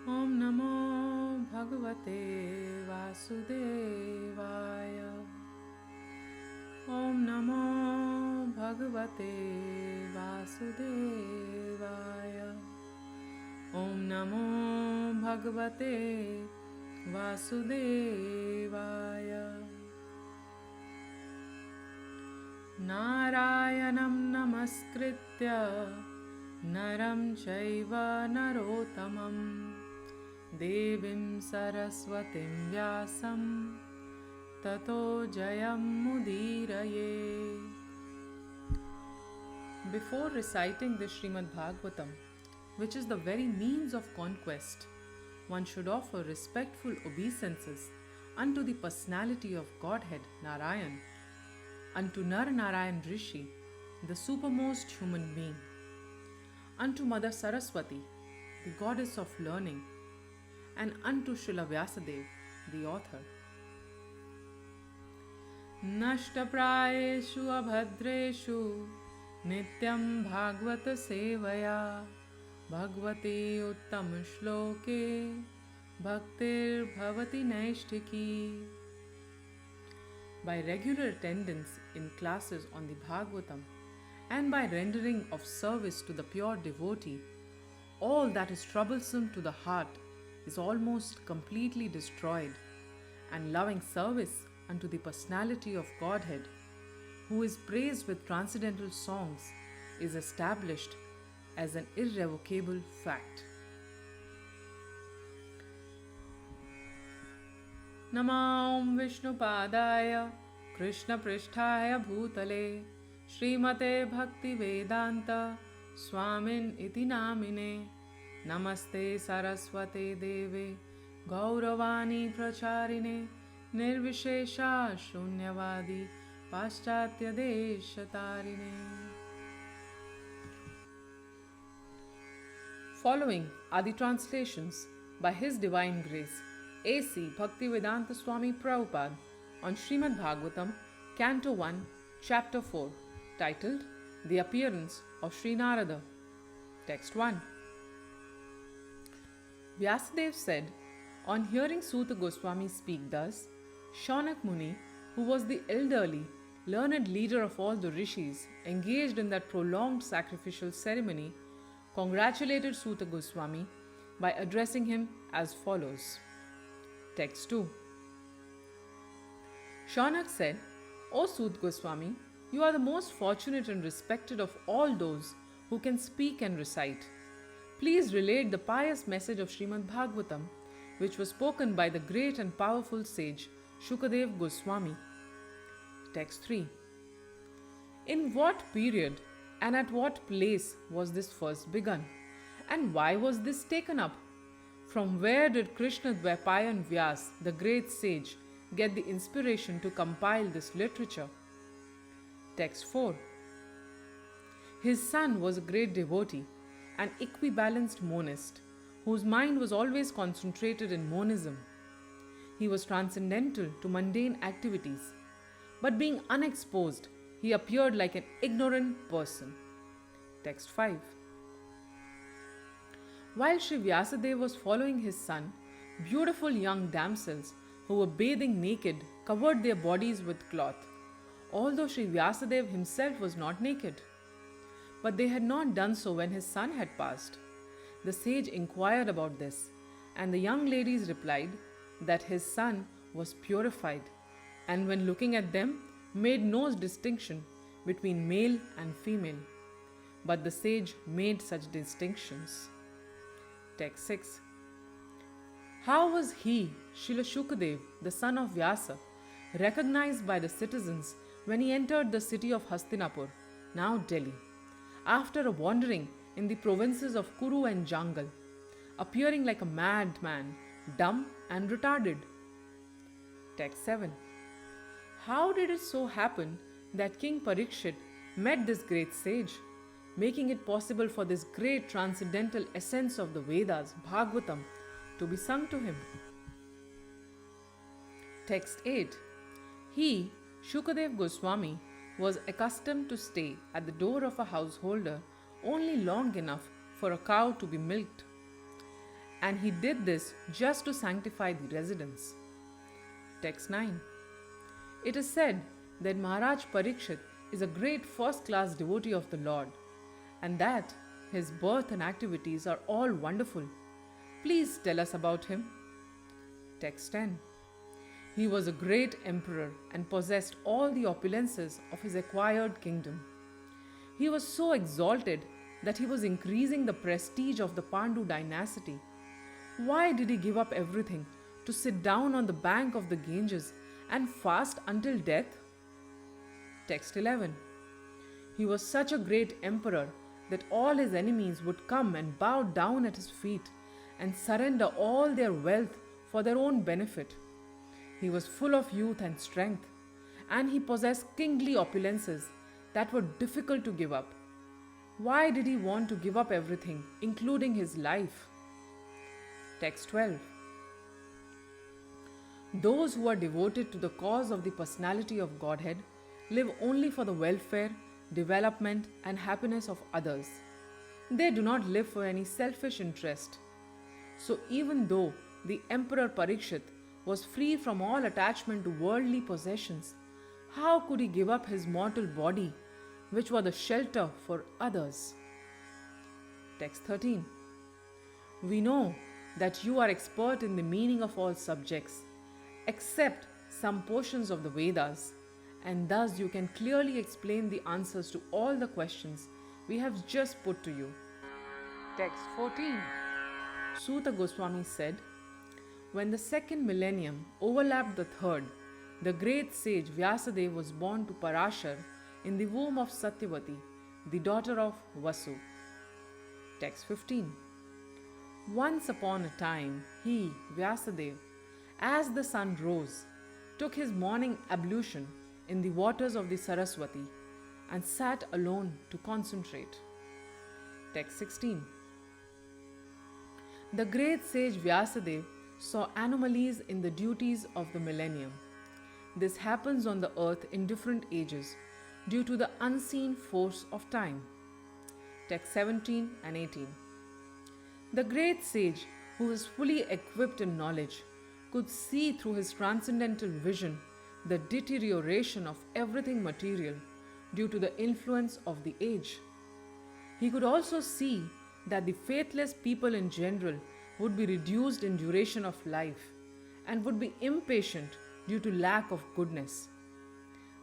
Om Namo Bhagavate Vasudevaya. Om Namo Bhagavate Vasudevaya. Om Namo Bhagavate Vasudevaya. Narayanam Namaskritya Naram Chaiva Narottamam Devim Saraswatim Vyasam Tato Jayam Mudiraye. Before reciting the Srimad Bhagavatam, which is the very means of conquest, one should offer respectful obeisances unto the personality of Godhead Narayan, unto Nar Narayan Rishi, the supermost human being, unto Mother Saraswati, the goddess of learning, and unto Srila Vyasadeva, the author. Nashtaprayeshu abhadreshu nityam bhagavata sevaya bhagavate uttam shloke bhaktir bhavati naishtiki. By regular attendance in classes on the Bhagavatam and by rendering of service to the pure devotee, all that is troublesome to the heart is almost completely destroyed, and loving service unto the personality of Godhead, who is praised with transcendental songs, is established as an irrevocable fact. Namam Vishnupadaya Krishna Pristhaya Bhutale Srimate Bhaktivedanta Swamin iti namine Namaste Saraswate Deve Gauravani Pracharine Nirvishesha Shunyavadi Paschatya Deshatarine. Following are the translations by His Divine Grace A.C. Bhaktivedanta Swami Prabhupada on Srimad Bhagavatam, Canto-1, Chapter-4, titled The Appearance of Sri Narada. Text 1. Vyasadeva said, on hearing Suta Goswami speak thus, Shaunak Muni, who was the elderly, learned leader of all the rishis engaged in that prolonged sacrificial ceremony, congratulated Suta Goswami by addressing him as follows. Text 2. Shaunak said, O Suta Goswami, you are the most fortunate and respected of all those who can speak and recite. Please relate the pious message of Srimad Bhagavatam, which was spoken by the great and powerful sage Sukadeva Goswami. Text 3. In what period and at what place was this first begun? And why was this taken up? From where did Krishna Dvaipayan Vyas, the great sage, get the inspiration to compile this literature? Text 4. His son was a great devotee, an equibalanced monist, whose mind was always concentrated in monism. He was transcendental to mundane activities, but being unexposed, he appeared like an ignorant person. Text 5. While Sri Vyasadeva was following his son, beautiful young damsels who were bathing naked covered their bodies with cloth, although Sri Vyasadeva himself was not naked. But they had not done so when his son had passed. The sage inquired about this, and the young ladies replied that his son was purified, and when looking at them, made no distinction between male and female. But the sage made such distinctions. Text 6. How was he, Srila Sukadeva, the son of Vyasa, recognized by the citizens when he entered the city of Hastinapur, now Delhi, after a wandering in the provinces of Kuru and Jangal, appearing like a madman, dumb and retarded? Text 7. How did it so happen that King Parikshit met this great sage, making it possible for this great transcendental essence of the Vedas, Bhagavatam, to be sung to him? Text 8. He, Sukadeva Goswami, was accustomed to stay at the door of a householder only long enough for a cow to be milked. and he did this just to sanctify the residence. Text 9. It is said that Maharaj Parikshit is a great first-class devotee of the Lord, and that his birth and activities are all wonderful. Please tell us about him. Text 10. He was a great emperor and possessed all the opulences of his acquired kingdom. He was so exalted that he was increasing the prestige of the Pandu dynasty. Why did he give up everything to sit down on the bank of the Ganges and fast until death? Text 11. He was such a great emperor that all his enemies would come and bow down at his feet and surrender all their wealth for their own benefit. He was full of youth and strength, and he possessed kingly opulences that were difficult to give up. Why did he want to give up everything, including his life? Text 12. Those who are devoted to the cause of the personality of Godhead live only for the welfare, development, and happiness of others. They do not live for any selfish interest. So even though the Emperor Parikshit was free from all attachment to worldly possessions, how could he give up his mortal body, which was the shelter for others? Text 13. We know that you are expert in the meaning of all subjects, except some portions of the Vedas, and thus you can clearly explain the answers to all the questions we have just put to you. Text 14. Suta Goswami said, when the second millennium overlapped the third, the great sage Vyasadeva was born to Parashar in the womb of Satyavati, the daughter of Vasu. Text 15. Once upon a time, he, Vyasadeva, as the sun rose, took his morning ablution in the waters of the Saraswati and sat alone to concentrate. Text 16. The great sage Vyasadeva saw anomalies in the duties of the millennium. This happens on the earth in different ages due to the unseen force of time. Text 17 and 18. The great sage, who was fully equipped in knowledge, could see through his transcendental vision the deterioration of everything material due to the influence of the age. He could also see that the faithless people in general would be reduced in duration of life and would be impatient due to lack of goodness.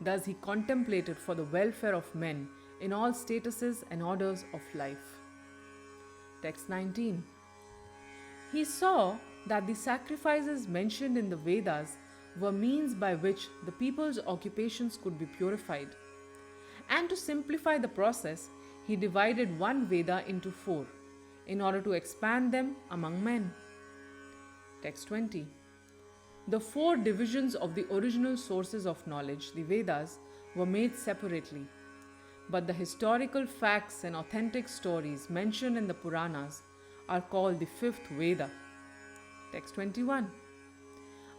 Thus he contemplated for the welfare of men in all statuses and orders of life. Text 19. He saw that the sacrifices mentioned in the Vedas were means by which the people's occupations could be purified. And to simplify the process, he divided one Veda into 4 in order to expand them among men. Text 20. The 4 divisions of the original sources of knowledge, the Vedas, were made separately, but the historical facts and authentic stories mentioned in the Puranas are called the 5th Veda. Text 21.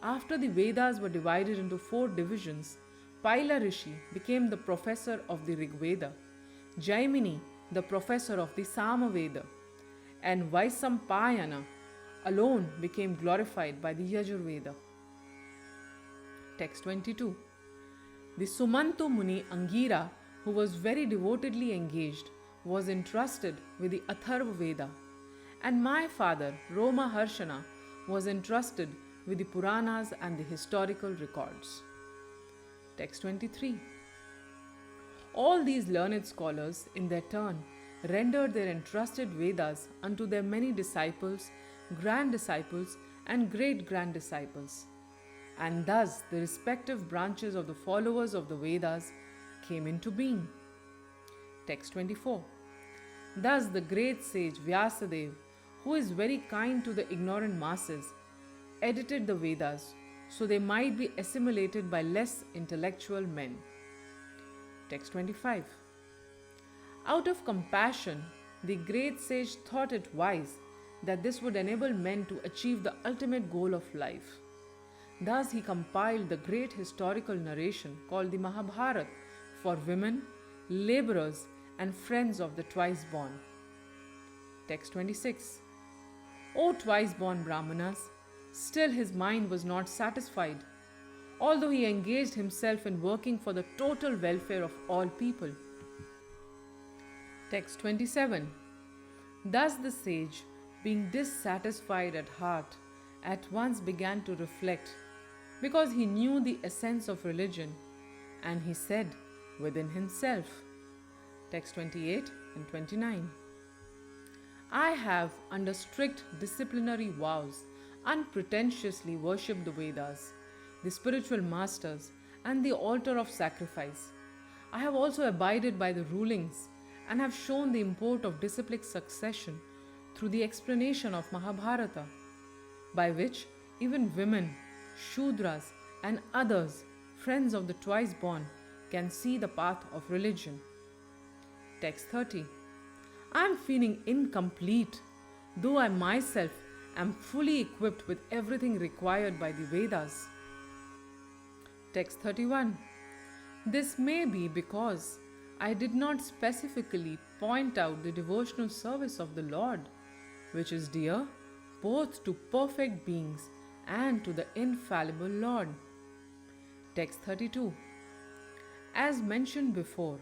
After the Vedas were divided into 4 divisions, Paila Rishi became the professor of the Rig Veda, Jaimini the professor of the Sama Veda, and Vaisampayana alone became glorified by the Yajur Veda. Text 22. The Sumanto Muni Angira, who was very devotedly engaged, was entrusted with the Atharva Veda, and my father, Roma Harshana, was entrusted with the Puranas and the historical records. Text 23. All these learned scholars, in their turn, rendered their entrusted Vedas unto their many disciples, grand disciples, and great grand disciples. And thus the respective branches of the followers of the Vedas came into being. Text 24. Thus the great sage Vyasadeva, who is very kind to the ignorant masses, edited the Vedas so they might be assimilated by less intellectual men. Text 25. Out of compassion, the great sage thought it wise that this would enable men to achieve the ultimate goal of life. Thus he compiled the great historical narration called the Mahabharata for women, laborers, and friends of the twice born. Text 26. O twice born Brahmanas, still his mind was not satisfied, although he engaged himself in working for the total welfare of all people. Text 27. Thus the sage, being dissatisfied at heart, at once began to reflect, because he knew the essence of religion, and he said within himself. Text 28 and 29. I have, under strict disciplinary vows, unpretentiously worshipped the Vedas, the spiritual masters, and the altar of sacrifice. I have also abided by the rulings and have shown the import of disciplic succession through the explanation of Mahabharata, by which even women, Shudras, and others, friends of the twice born, can see the path of religion. Text 30. I am feeling incomplete, though I myself am fully equipped with everything required by the Vedas. Text 31. This may be because I did not specifically point out the devotional service of the Lord, which is dear both to perfect beings and to the infallible Lord. Text 32. As mentioned before,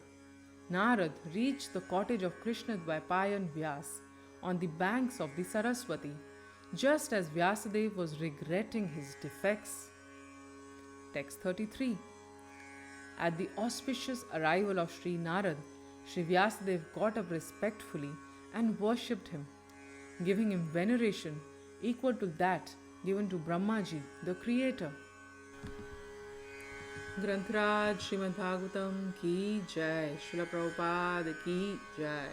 Narad reached the cottage of Krishnadvaipayan and Vyas on the banks of the Saraswati, just as Vyasadeva was regretting his defects. Text 33. At the auspicious arrival of Sri Narada, Sri Vyasadeva got up respectfully and worshipped him, giving him veneration equal to that given to Brahmaji, the creator. Grantaraj Srimad Bhagavatam ki jai, Srila Prabhupada ki jai.